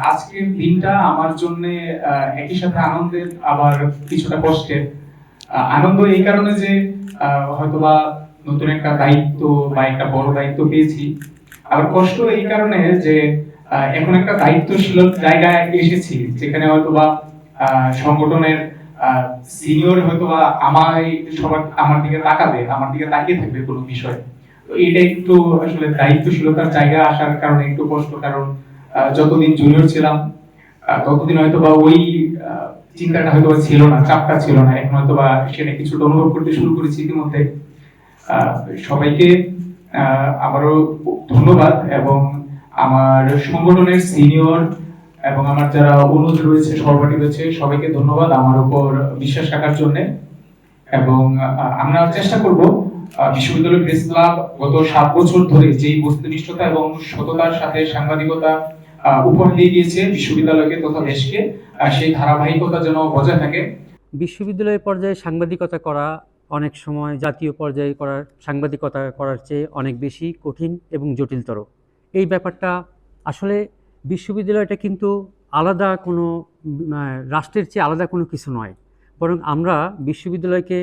আজকের দিনটা আমার জন্য একই সাথে আনন্দের আবার কিছুটা কষ্টের। আনন্দ এই কারণে যে হয়তোবা নতুন একটা দায়িত্ব বা একটা বড় দায়িত্ব পেয়েছি, আবার কষ্ট এই কারণে যে এখন একটা দায়িত্বশীল জায়গায় এসেছি যেখানে হয়তোবা সংগঠনের সিনিয়র হয়তোবা আমায় সবার আমার দিকে তাকাবে, আমার দিকে তাকিয়ে থাকবে কোনো বিষয়। তো এটা একটু আসলে দায়িত্বশীলতার জায়গা আসার কারণে একটু কষ্ট, কারণ যতদিন জুনিয়র ছিলাম ততদিন হয়তোবা ওই চিন্তাটা হয়তোবা ছিল না, চাপটা ছিল না। এখন হয়তোবা সেটা কিছুটা অনুভব করতে শুরু করেছি ইতিমধ্যে। সবাইকে আবারও ধন্যবাদ, এবং আমার সংগঠনের সিনিয়র এবং আমার যারা অনুজ রয়েছে, সহপাঠী রয়েছে, সবাইকে ধন্যবাদ আমার উপর বিশ্বাস রাখার জন্য। এবং আমরা চেষ্টা করব বিশ্ববিদ্যালয় প্রেস ক্লাব গত 7 বছর ধরে যেই বস্তুনিষ্ঠতা এবং সততার সাথে সাংবাদিকতা উপহার দিয়ে গিয়েছে বিশ্ববিদ্যালয়কে তথা দেশকে, সেই ধারাবাহিকতা যেন বজায় থাকে। বিশ্ববিদ্যালয় পর্যায়ে সাংবাদিকতা করা অনেক সময় জাতীয় পর্যায়ে করার সাংবাদিকতা করার চেয়ে অনেক বেশি কঠিন এবং জটিলতর। এই ব্যাপারটা আসলে বিশ্ববিদ্যালয়টা কিন্তু আলাদা কোনো রাষ্ট্রের চেয়ে আলাদা কোনো কিছু নয়, বরং আমরা বিশ্ববিদ্যালয়কে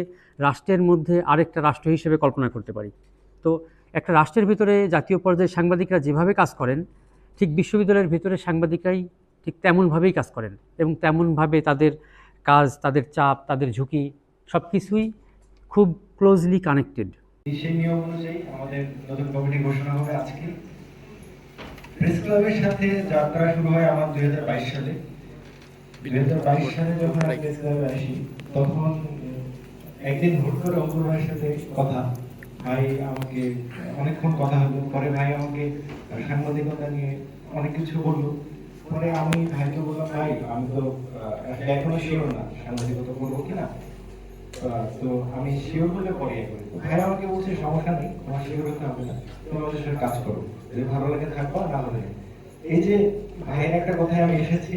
রাষ্ট্রের মধ্যে আরেকটা রাষ্ট্র হিসেবে কল্পনা করতে পারি। তো একটা রাষ্ট্রের ভিতরে জাতীয় পর্যায়ে সাংবাদিকরা যেভাবে কাজ করেন, ঠিক বিশ্ববিদ্যালয়ের ভিতরে সাংবাদিকরাই ঠিক তেমনভাবেই কাজ করেন, এবং তেমনভাবে তাদের কাজ, তাদের চাপ, তাদের ঝুঁকি সব কিছুই খুব ক্লোজলি কানেক্টেড। সেই নিয়ম অনুযায়ী আমাদের নতুন কমিটি ঘোষণা হবে আজকে। প্রেস ক্লাবের সাথে যাত্রা শুরু হয় আমার 2022 সালে। 2022 সালে যখন আমি প্রেস ক্লাবে আসি, তখন একদিন হুট করে অঙ্কুর ভাইয়ের সাথে কথা, ভাই আমাকে অনেকক্ষণ কথা হলো, পরে ভাই আমাকে সাংবাদিকতা নিয়ে অনেক কিছু বললো। পরে আমি ভাইকে বললাম, ভাই আমি তো এখনো শিওর না সাংবাদিকতা করবো কিনা, তো আমি শিওর হলে পরে করি। ভাই আমাকে বলছে সমস্যা নেই, তোমার শিওর হতে হবে না, তুমি আমাদের সাথে কাজ করো, যদি ভালো লাগে থাকবো, না হলে। এই যে ভাইয়ের একটা কথায় আমি এসেছি,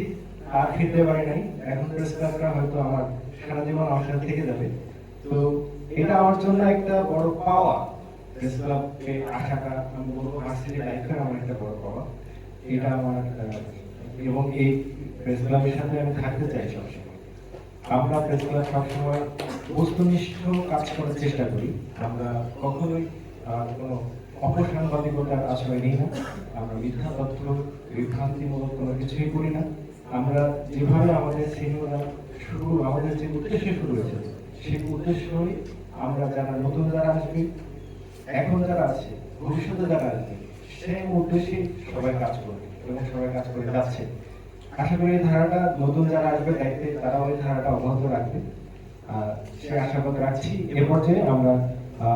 আর ফিরতে পারি নাই। এখন প্রেস ক্লাবটা হয়তো আমার সারা জীবন আমার সাথে থেকে যাবে। তো এটা আমার জন্য একটা বড় পাওয়া। প্রেস ক্লাবে আসাটা আমি বলবো ভার্সিটি লাইফের আমার একটা বড় পাওয়া। এটা আমার এবং এই প্রেস ক্লাবের সাথে আমি থাকতে চাই সবসময়। আমরা প্রেস ক্লাব সবসময় বস্তুনিষ্ঠ কাজ করার চেষ্টা করি। আমরা কখনোই কোনো অপসাংবাদিকতার আশ্রয় নিই না। আমরা মিথ্যা তথ্য, বিভ্রান্তিমূলক কোনো কিছুই করি না। আমরা যেভাবে আমাদের সিনিয়ররা আমাদের যে উদ্দেশ্যে শুরু হয়েছে, সেই উদ্দেশ্যই আমরা যারা নতুন যারা আসবে, এখন যারা আছে, ভবিষ্যতে যারা আসবে, সেই উদ্দেশ্যে সবাই কাজ করবে এবং সবাই কাজ করে যাচ্ছে। আশা করি এই ধারাটা নতুন যারা আসবে দায়িত্বে, তারা ওই ধারাটা অব্যাহত রাখবে, সে আশাবাদ রাখছি। এ পর্যায়ে আমরা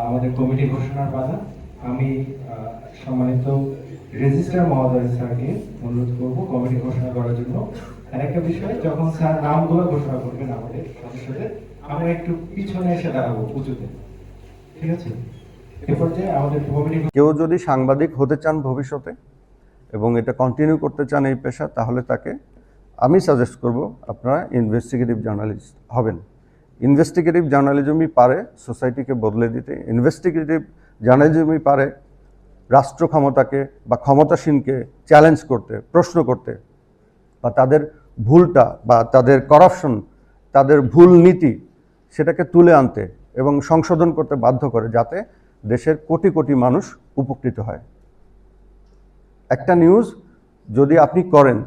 আমাদের কমিটি ঘোষণার পালা। আমি সম্মানিত রেজিস্ট্রার মহোদয় স্যারকে অনুরোধ করবো কমিটি ঘোষণা করার জন্য। আর একটা বিষয়, যখন স্যার নামগুলো ঘোষণা করবেন আমাদের সদস্যদের, আমরা একটু পিছনে এসে দাঁড়াবো উঁচুতে, ঠিক আছে? এ পর্যায়ে আমাদের কমিটি। কেউ যদি সাংবাদিক হতে চান ভবিষ্যতে এবং এটা কন্টিনিউ করতে চান এই পেশা, তাহলে তাকে আমি সাজেস্ট করব আপনারা ইনভেস্টিগেটিভ জার্নালিস্ট হবেন। ইনভেস্টিগেটিভ জার্নালিজমই পারে সোসাইটিকে বদলে দিতে। ইনভেস্টিগেটিভ জার্নালিজমই পারে রাষ্ট্র ক্ষমতাকে বা ক্ষমতাসীনকে চ্যালেঞ্জ করতে, প্রশ্ন করতে, বা তাদের ভুলটা বা তাদের করাপশন, তাদের ভুল নীতি সেটাকে তুলে আনতে এবং সংশোধন করতে বাধ্য করে, যাতে দেশের কোটি কোটি মানুষ উপকৃত হয়। একটা নিউজ যদি আপনি করেন,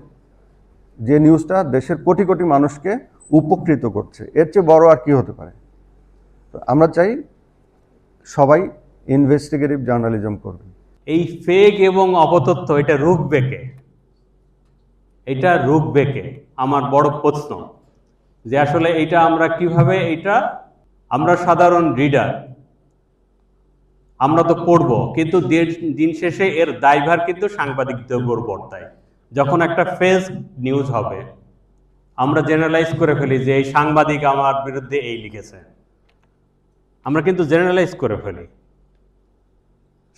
যে নিউজটা দেশের কোটি কোটি মানুষকে উপকৃত করছে, এর চেয়ে বড় আর কি হতে পারে? তো আমরা চাই সবাই ইনভেস্টিগেটিভ জার্নালিজম করবেন। এই ফেক এবং অপতথ্য এটা রুখবে কে? এটা রুখবে কে? আমার বড় প্রশ্ন যে আসলে এটা আমরা কিভাবে, এটা আমরা সাধারণ রিডার, আমরা তো পড়বো, কিন্তু দিন শেষে এর দায়ভার কিন্তু সাংবাদিকদের উপর বর্তায়। যখন একটা ফেক নিউজ হবে, আমরা জেনারেলাইজ করে ফেলি যে এই সাংবাদিক আমার বিরুদ্ধে এই লিখেছে, আমরা কিন্তু জেনারেলাইজ করে ফেলি।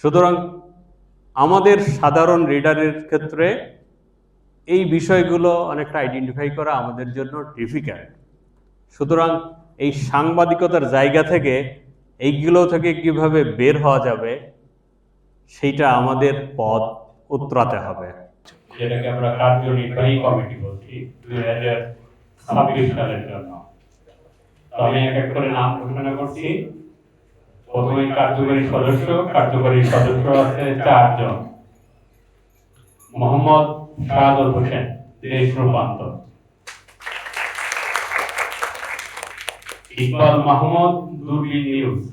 সুতরাং আমাদের সাধারণ রিডারের ক্ষেত্রে এই বিষয়গুলো অনেকটা আইডেন্টিফাই করা আমাদের জন্য ডিফিকাল্ট। সুতরাং এই সাংবাদিকতার জায়গা থেকে এইগুলো থেকে কিভাবে বের হওয়া যাবে, সেইটা আমাদের পথ উতরাতে হবে। যেটাকে আমরা কার্যনির্বাহী কমিটি বলছি 2026 সালের জন্য। তো আমি এক এক করে নাম ঘোষণা করছি। প্রথমে কার্যকরী সদস্য আছে 4 জন। মোহাম্মদ শাহাদত হোসেন, দেশ রূপান্তর। ইকবাল মাহমুদ, দূরবীন নিউজ।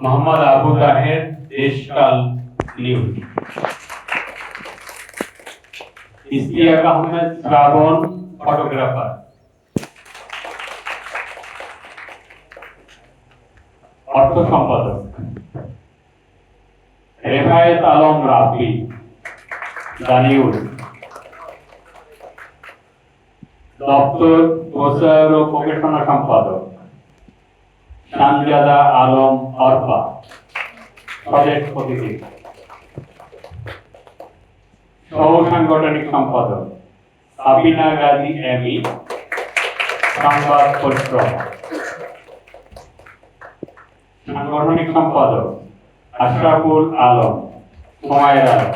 মোহাম্মদ আবু তাহের, দেশকাল নিউজ। ইশতিয়াক আহমেদ শ্রাবণ, ফটোগ্রাফার। অর্থ সম্পাদক রেফায়েত আলম রাফি, দ্য নিউজ। দপ্তর প্রচার ও প্রকাশনা সম্পাদক শানজাদা আলম অর্পা, স্বদেশ প্রতিনিধি। সহ সাংগঠনিক সম্পাদক সাবিনা গাজী এমি, সংবাদপত্র। সাংগঠনিক সম্পাদক আশরাফুল আলম, সময়ের আলম।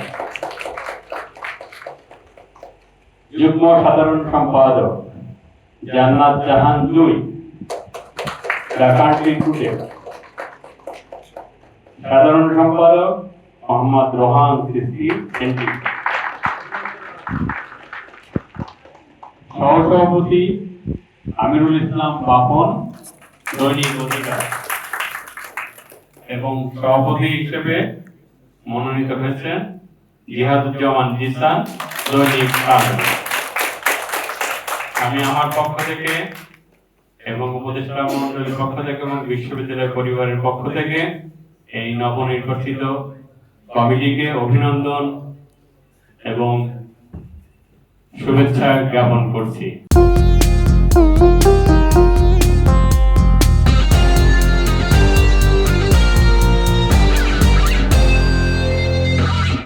যুগ্ম সাধারণ সম্পাদক জান্নাত জাহান জুই, দ্য কান্ট্রি টুডে। সাধারণ সম্পাদক মোহাম্মদ রোহান সিদ্দিকী, এনটি। সহসভাপতি আমিরুল ইসলাম বাপন, দৈনিক অধিকার। এবং সভাপতি হিসেবে মনোনীত হয়েছেন জিহাদুজ্জামান জিসান, দৈনিক আলো। আমি আমার পক্ষ থেকে এবং উপদেষ্টা মণ্ডলীর পক্ষ থেকে এবং বিশ্ববিদ্যালয় পরিবারের পক্ষ থেকে এই নবনির্বাচিত কমিটিকে অভিনন্দন এবং শুভেচ্ছা জ্ঞাপন করছি।